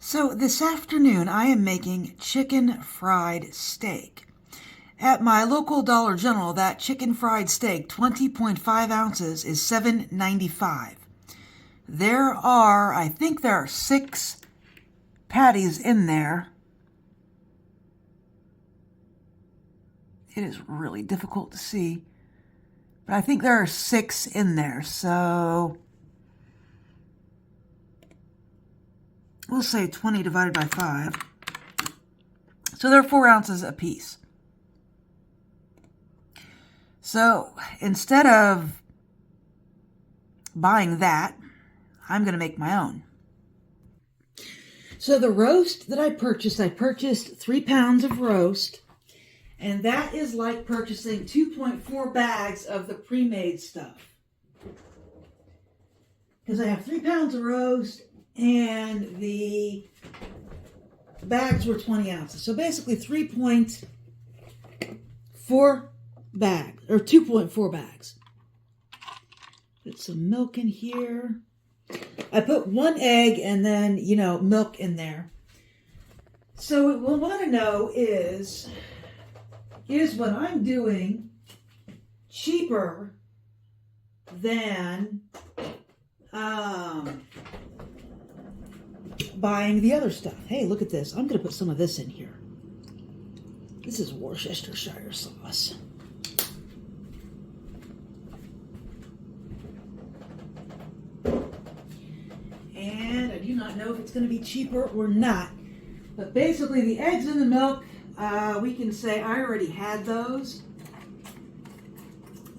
So this afternoon I am making chicken fried steak. At my local Dollar General, that chicken fried steak, 20.5 ounces, is $7.95. I think there are 6 patties in there. It is really difficult to see, but I think there are 6 in there, so we'll say 20 divided by 5. So they're 4 ounces a piece. So instead of buying that, I'm going to make my own. So the roast that I purchased 3 pounds of roast, and that is like purchasing 2.4 bags of the pre-made stuff. Because I have 3 pounds of roast, and the bags were 20 ounces. So basically 3.4 bags, or 2.4 bags. Put some milk in here. I put 1 egg and then, milk in there. So what we'll want to know is what I'm doing cheaper than buying the other stuff. Hey, look at this. I'm going to put some of this in here. This is Worcestershire sauce. And I do not know if it's going to be cheaper or not. But basically, the eggs and the milk, we can say I already had those.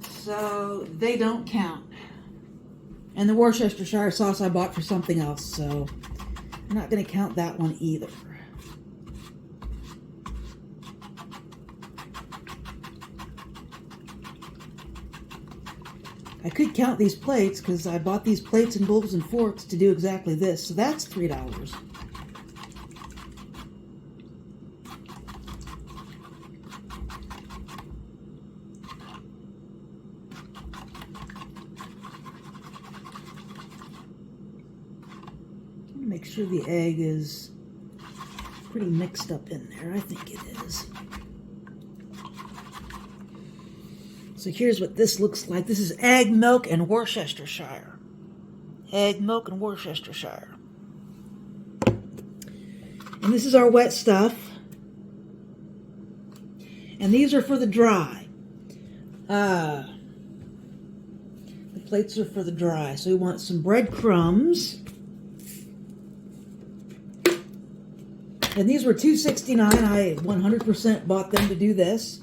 So they don't count. And the Worcestershire sauce I bought for something else, so I'm not going to count that one either. I could count these plates because I bought these plates and bowls and forks to do exactly this. So that's $3. Make sure the egg is pretty mixed up in there. I think it is. So here's what this looks like. This is egg, milk, and Worcestershire. Egg, milk, and Worcestershire. And this is our wet stuff. And these are for the dry. The plates are for the dry. So we want some breadcrumbs. And these were $2.69. I 100% bought them to do this.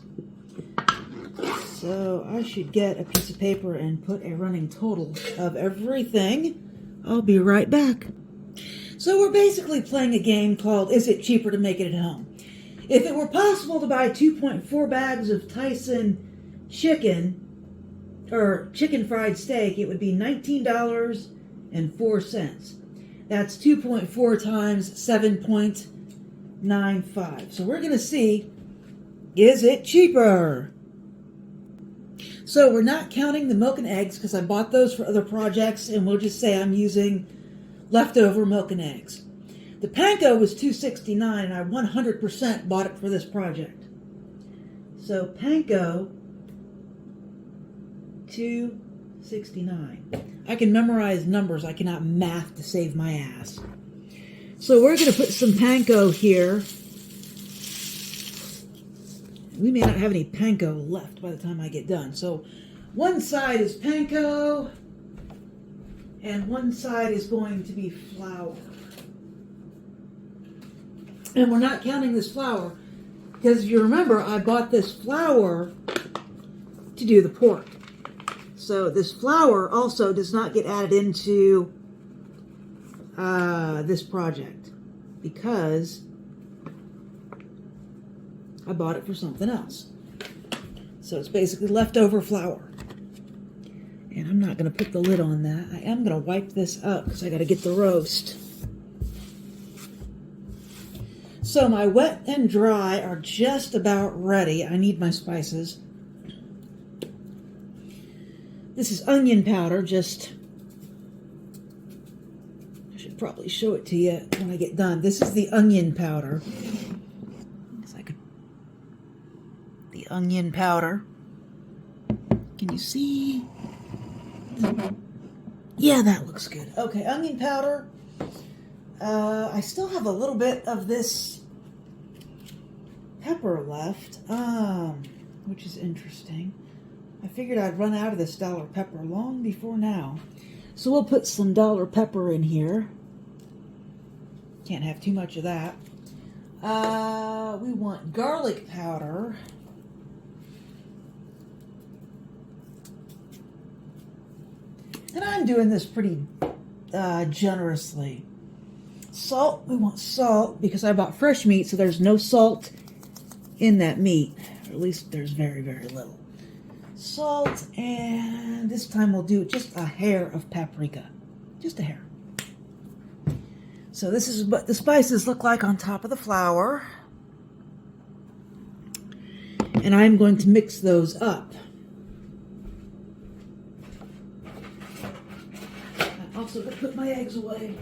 So I should get a piece of paper and put a running total of everything. I'll be right back. So we're basically playing a game called Is It Cheaper to Make It at Home? If it were possible to buy 2.4 bags of Tyson chicken, or chicken fried steak, it would be $19.04. That's 2.4 times 7.95. So we're going to see, is it cheaper? So we're not counting the milk and eggs because I bought those for other projects, and we'll just say I'm using leftover milk and eggs. The panko was $2.69, and I 100% bought it for this project. So panko, $2.69. I can memorize numbers. I cannot math to save my ass. So we're going to put some panko here. We may not have any panko left by the time I get done. So one side is panko, and one side is going to be flour. And we're not counting this flour, because if you remember, I bought this flour to do the pork. So this flour also does not get added into this project, because I bought it for something else. So it's basically leftover flour. And I'm not going to put the lid on that. I am going to wipe this up because I got to get the roast. So my wet and dry are just about ready. I need my spices. This is onion powder, I should probably show it to you when I get done. This is the onion powder. The onion powder. Can you see? Yeah, that looks good. Okay, onion powder. I still have a little bit of this pepper left, which is interesting. I figured I'd run out of this dollar pepper long before now. So we'll put some dollar pepper in here. Can't have too much of that. We want garlic powder. And I'm doing this pretty generously. Salt, we want salt because I bought fresh meat, so there's no salt in that meat. Or at least there's very, very little. Salt, and this time we'll do just a hair of paprika. Just a hair. So this is what the spices look like on top of the flour. And I'm going to mix those up. I'm also going to put my eggs away.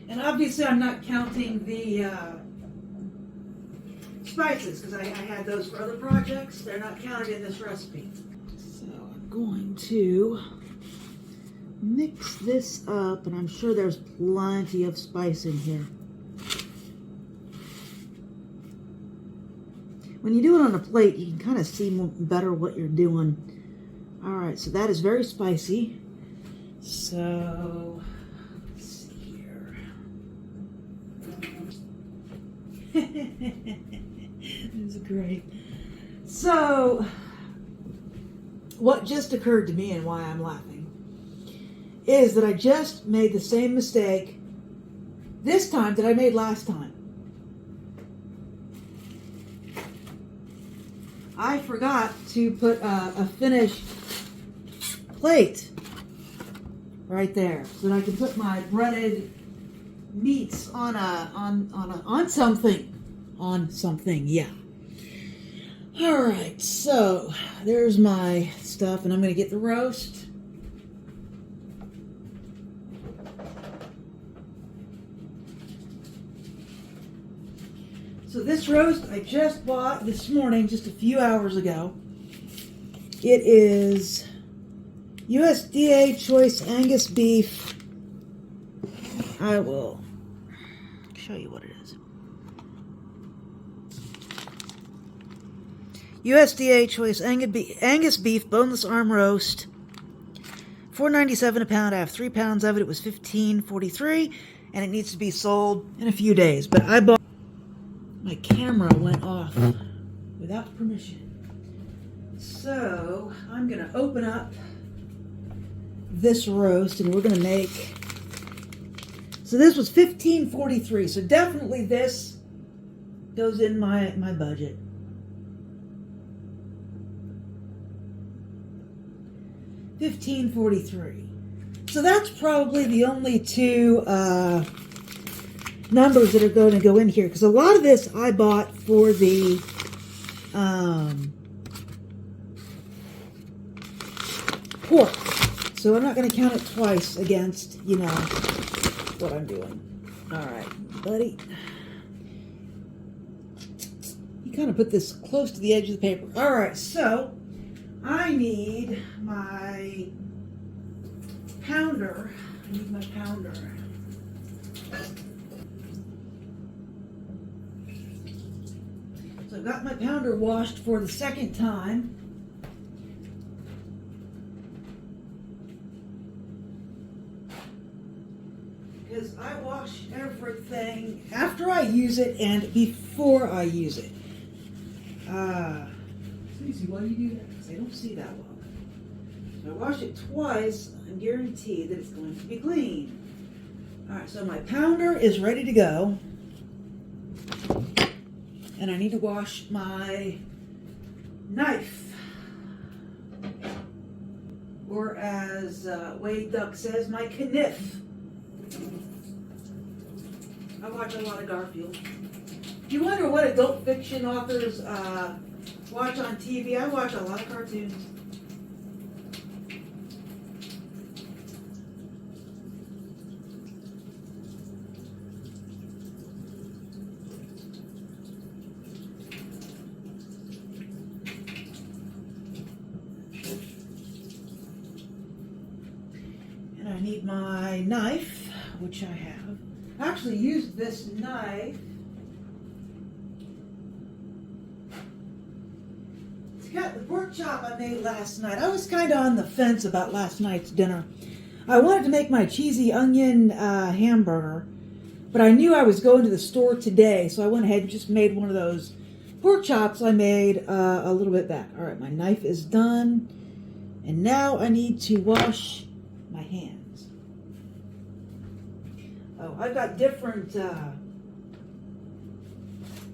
And obviously I'm not counting the spices because I had those for other projects. They're not counted in this recipe. So I'm going to mix this up, and I'm sure there's plenty of spice in here. When you do it on a plate, you can kind of see better what you're doing. All right, so that is very spicy. So let's see here. This is great. So what just occurred to me and why I'm laughing is that I just made the same mistake this time that I made last time. I forgot to put a finished plate right there so that I can put my breaded meats on something. Yeah. All right, so there's my stuff, and I'm going to get the roast. So this roast I just bought this morning, just a few hours ago. It is USDA Choice Angus beef. I will show you what it is. USDA Choice Angus beef boneless arm roast. $4.97 a pound. I have 3 pounds of it. It was $15.43, and it needs to be sold in a few days. But I bought. My camera went off without permission. So I'm going to open up this roast, and we're going to make. So this was $15.43. So definitely this goes in my budget. $15.43. So that's probably the only two numbers that are going to go in here, because a lot of this I bought for the pork. So I'm not going to count it twice against, what I'm doing. All right, buddy. You kind of put this close to the edge of the paper. All right, so I need my pounder. So I've got my pounder washed for the second time. Because I wash everything after I use it and before I use it. Stacey, why do you do that? Because I don't see that well. So I wash it twice. I'm guaranteed that it's going to be clean. Alright, so my pounder is ready to go. And I need to wash my knife. Or as Wade Duck says, my kniff. I watch a lot of Garfield. If you wonder what adult fiction authors watch on TV, I watch a lot of cartoons. need my knife, which I have. I actually used this knife to cut the pork chop I made last night. I was kind of on the fence about last night's dinner. I wanted to make my cheesy onion hamburger, but I knew I was going to the store today, so I went ahead and just made one of those pork chops I made a little bit back. All right, my knife is done, and now I need to wash my hands. Oh, I've got different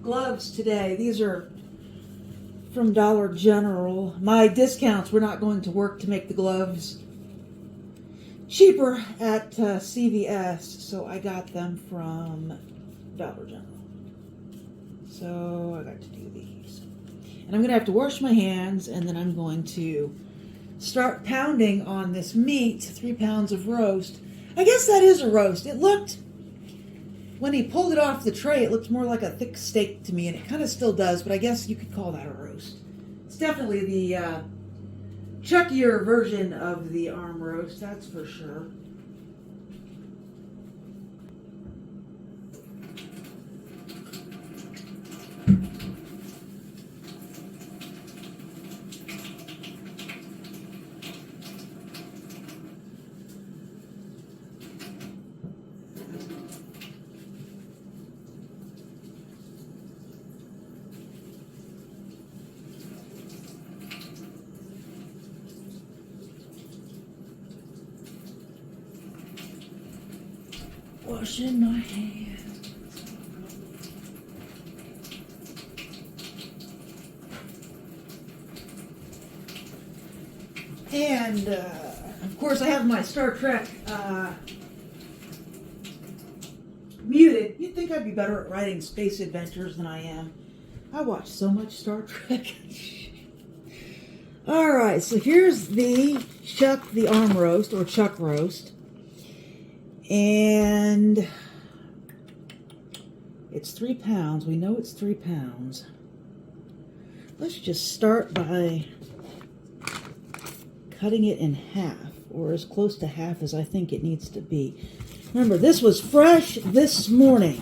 gloves today. These are from Dollar General. My discounts were not going to work to make the gloves cheaper at CVS, so I got them from Dollar General. So I got to do these. And I'm going to have to wash my hands, and then I'm going to start pounding on this meat, 3 pounds of roast. I guess that is a roast. It looked, when he pulled it off the tray, it looked more like a thick steak to me, and it kind of still does, but I guess you could call that a roast. It's definitely the chunkier version of the arm roast, that's for sure. Washing my hands. And, of course, I have my Star Trek muted. You'd think I'd be better at writing space adventures than I am. I watch so much Star Trek. Alright, so here's the arm roast, or chuck roast. And it's 3 pounds. We know it's 3 pounds. Let's just start by cutting it in half, or as close to half as I think it needs to be. Remember, this was fresh this morning.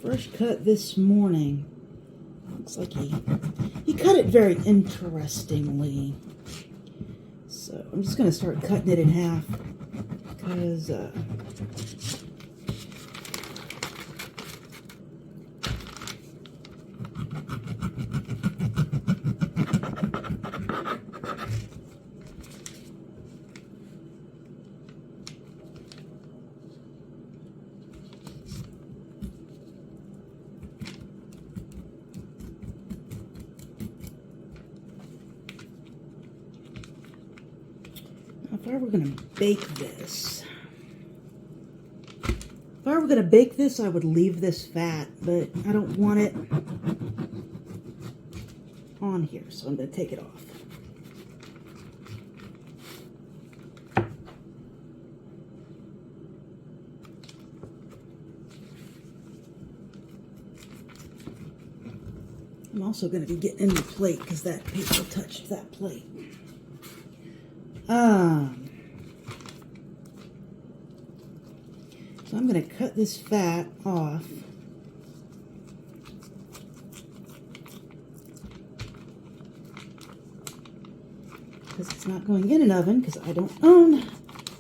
Fresh cut this morning. Looks like he cut it very interestingly. So I'm just going to start cutting it in half because if I were going to bake this, I would leave this fat, but I don't want it on here, so I'm going to take it off. I'm also going to be getting in the plate because that paper touched that plate. So I'm going to cut this fat off. Because it's not going in an oven, because I don't own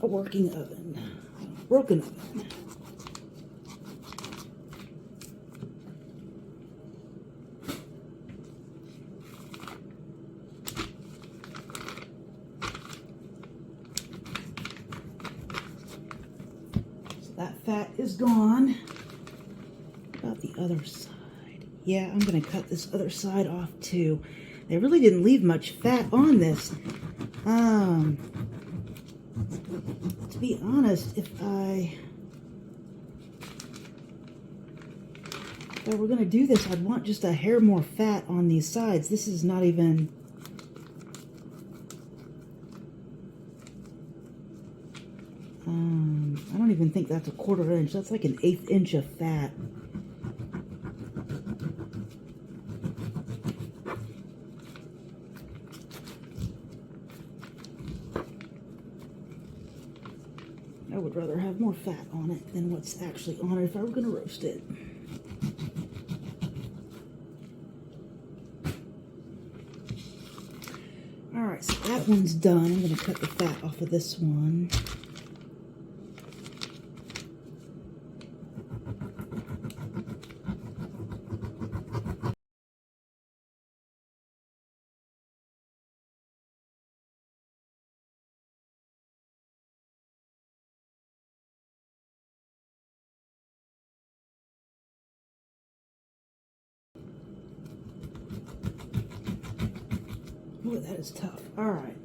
a working oven. A broken oven. That fat is gone. About the other side. Yeah, I'm going to cut this other side off too. They really didn't leave much fat on this. To be honest, if I were going to do this, I'd want just a hair more fat on these sides. This is not even I don't even think that's a 1/4 inch. That's like an 1/8 inch of fat. I would rather have more fat on it than what's actually on it if I were going to roast it. Alright, so that one's done. I'm going to cut the fat off of this one. Boy, that is tough. Alright,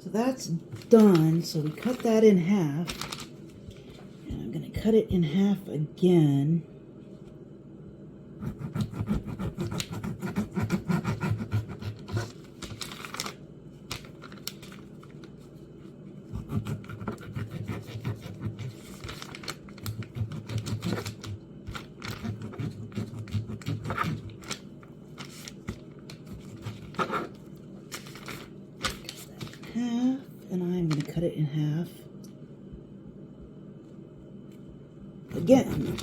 so that's done. So we cut that in half. And I'm going to cut it in half again. Half, and I'm going to cut it in half again.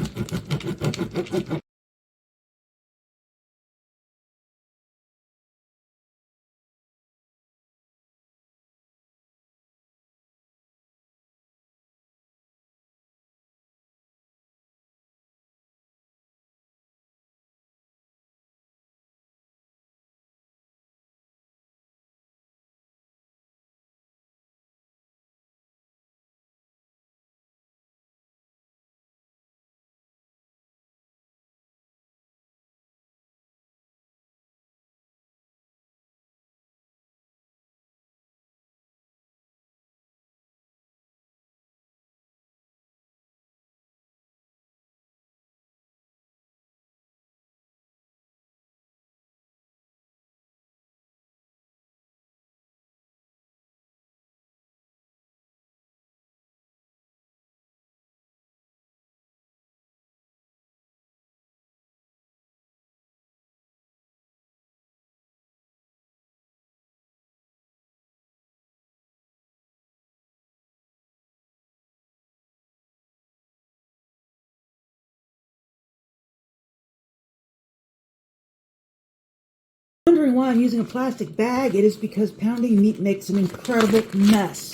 Wondering why I'm using a plastic bag? It is because pounding meat makes an incredible mess.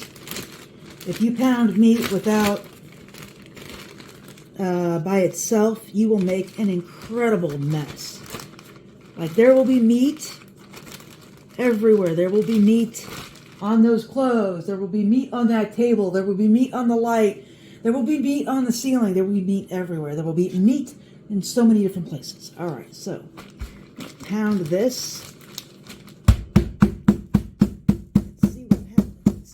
If you pound meat without by itself, you will make an incredible mess. Like, there will be meat everywhere. There will be meat on those clothes. There will be meat on that table. There will be meat on the light. There will be meat on the ceiling. There will be meat everywhere. There will be meat in so many different places. All right, so pound this. Let's see what happens.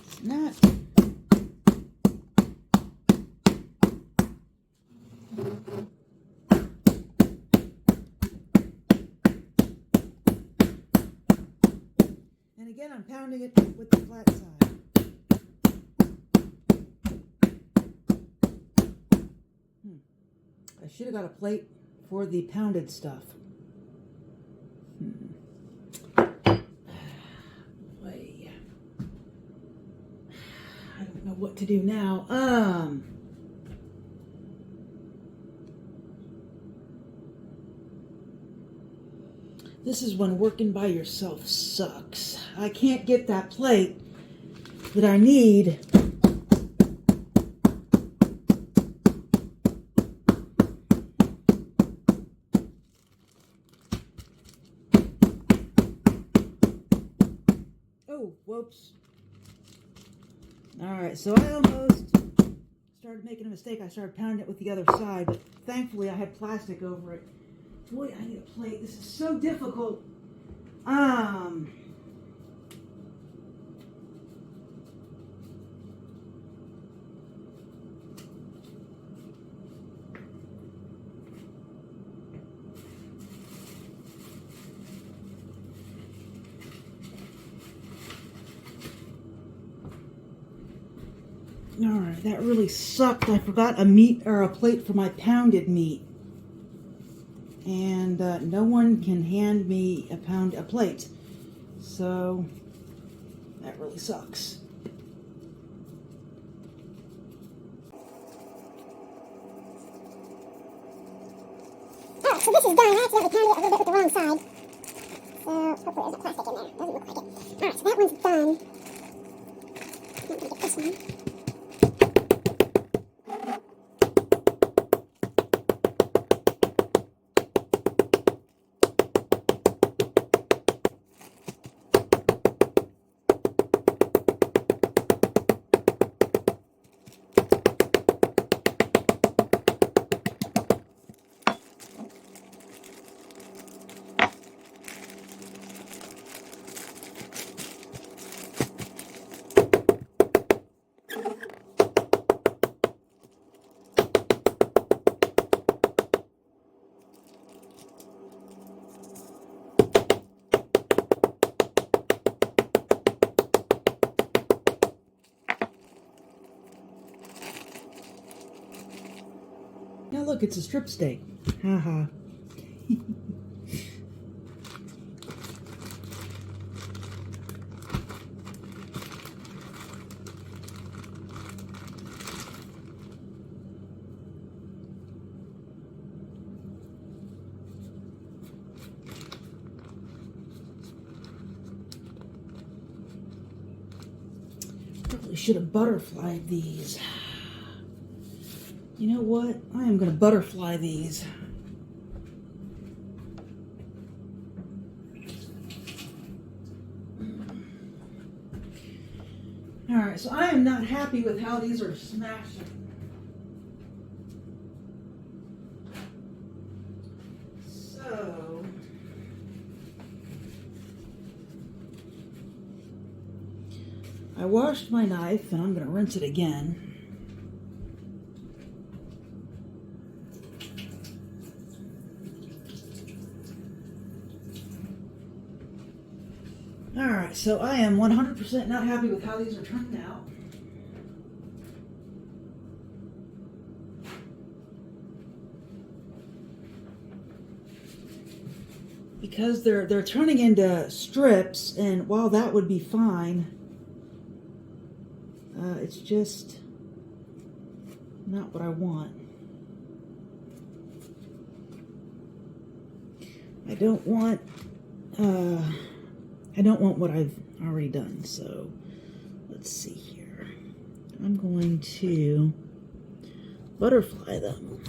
It's not. And again, I'm pounding it with the flat side. I should have got a plate for the pounded stuff. Boy. I don't know what to do now. This is when working by yourself sucks. I can't get that plate that I need. Oh, whoops. Alright, so I almost started making a mistake. I started pounding it with the other side, but thankfully I had plastic over it. Boy, I need a plate. This is so difficult Um, Alright, that really sucked. I forgot a meat or a plate for my pounded meat. And no one can hand me a plate. So that really sucks. Oh, so this is done. I accidentally pounded it a little bit with the wrong side. So hopefully there's no plastic in there. Doesn't look like it. Alright, so that one's done. I'm gonna get this one. Now look, it's a strip steak. Haha. Probably should have butterflied these. You know what? I am going to butterfly these. Alright, so I am not happy with how these are smashing. So, I washed my knife and I'm going to rinse it again. Alright, so I am 100% not happy with how these are turning out. Because they're turning into strips, and while that would be fine, it's just not what I want. I don't want what I've already done, so let's see here. I'm going to butterfly them.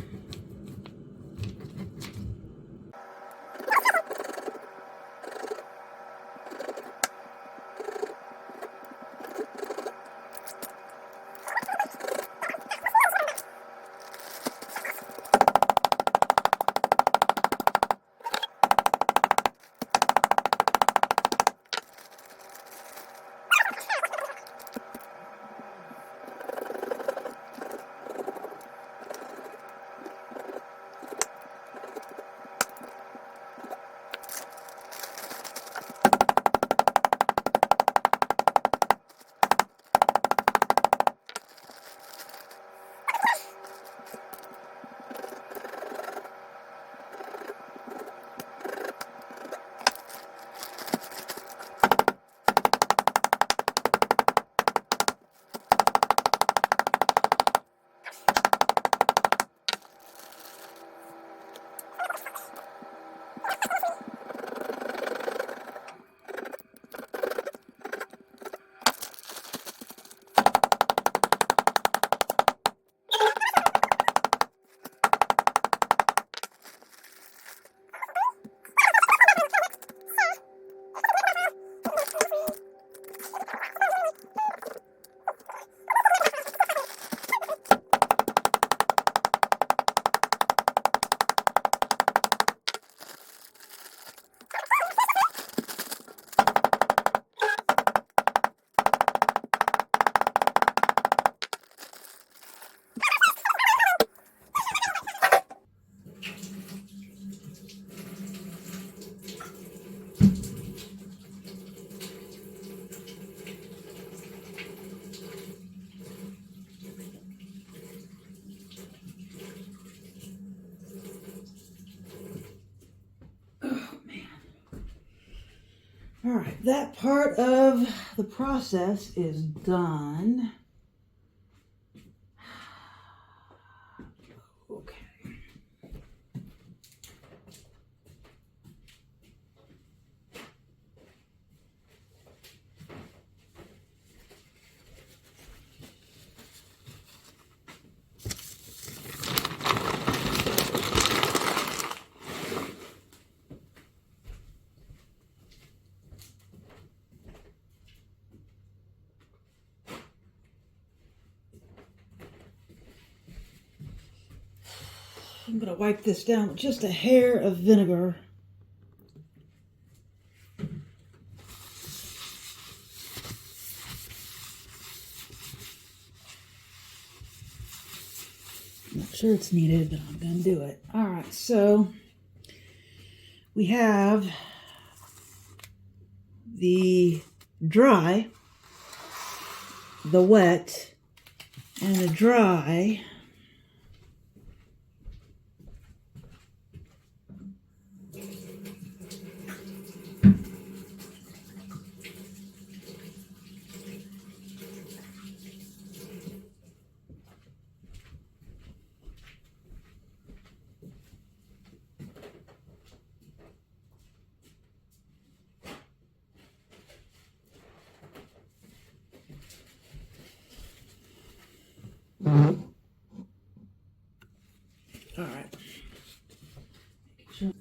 All right, that part of the process is done. Okay. I'm going to wipe this down with just a hair of vinegar. Not sure it's needed, but I'm going to do it. All right, so we have the dry, the wet, and the dry. All right. And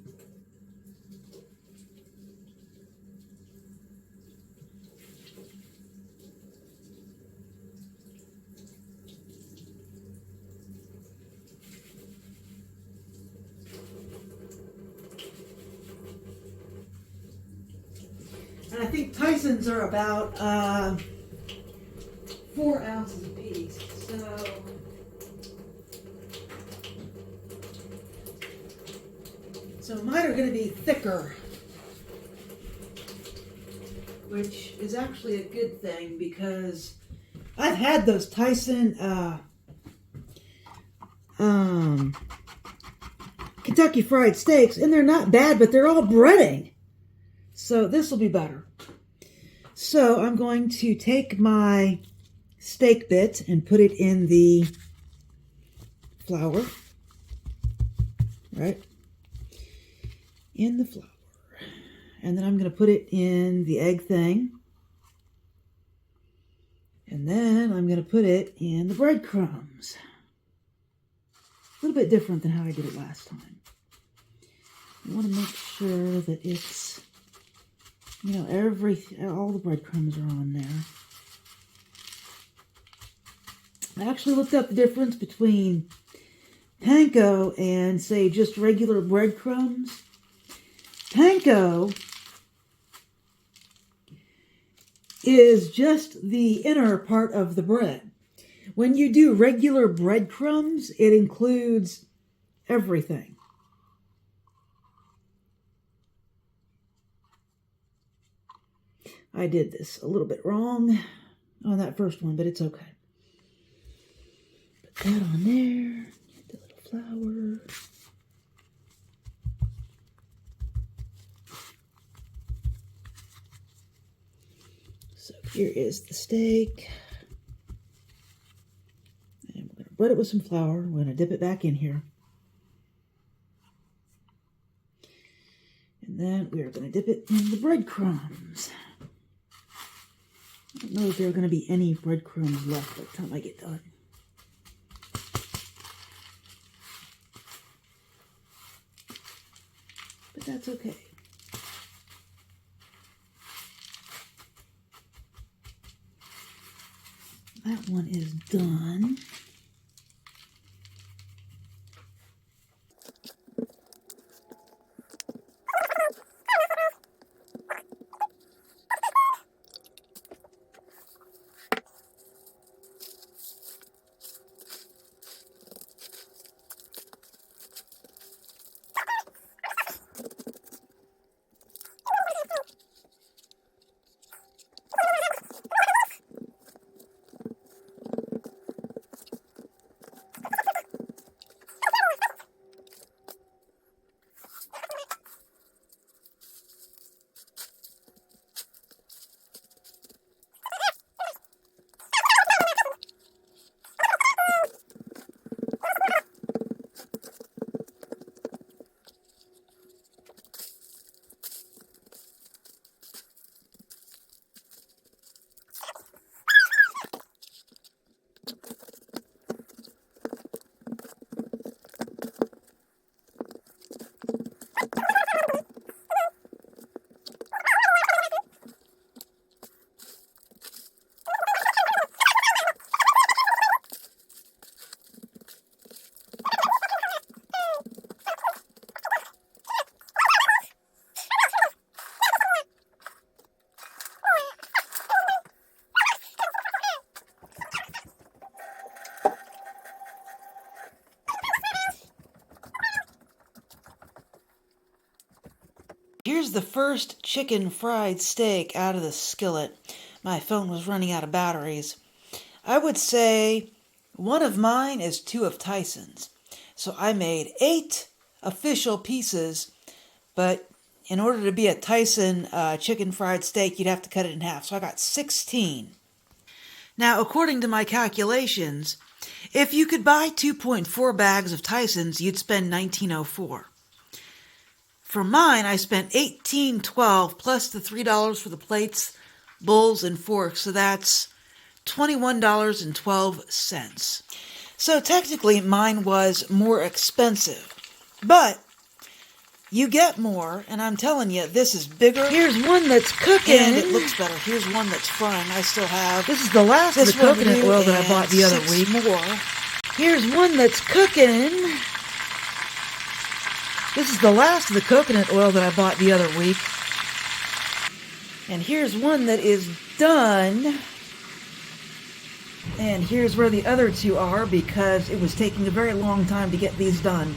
I think Tyson's are about 4 ounces a piece. So mine are going to be thicker, which is actually a good thing because I've had those Tyson Kentucky Fried Steaks, and they're not bad, but they're all breading. So this will be better. So I'm going to take my steak bit and put it in the flour, right? In the flour. And then I'm going to put it in the egg thing. And then I'm going to put it in the breadcrumbs. A little bit different than how I did it last time. I want to make sure that it's, you know, all the breadcrumbs are on there. I actually looked up the difference between panko and, say, just regular breadcrumbs. Panko is just the inner part of the bread. When you do regular breadcrumbs, it includes everything. I did this a little bit wrong on that first one, but it's okay. Put that on there. Get the little flour. So here is the steak. And we're going to bread it with some flour. We're going to dip it back in here. And then we are going to dip it in the breadcrumbs. I don't know if there are going to be any breadcrumbs left by the time I get done. But that's okay. That one is done. Here's the first chicken fried steak out of the skillet. My phone was running out of batteries. I would say one of mine is 2 of Tyson's. So I made 8 official pieces, but in order to be a Tyson chicken fried steak, you'd have to cut it in half. So I got 16. Now, according to my calculations, if you could buy 2.4 bags of Tyson's, you'd spend $19.04. For mine, I spent $18.12 plus the $3 for the plates, bowls, and forks, so that's $21.12. So technically, mine was more expensive, but you get more, and I'm telling you, this is bigger. Here's one that's cooking, and it looks better. Here's one that's frying. I still have. This is the last of the coconut oil that I bought the other week. More. Here's one that's cooking. This is the last of the coconut oil that I bought the other week. And here's one that is done. And here's where the other 2 are, because it was taking a very long time to get these done.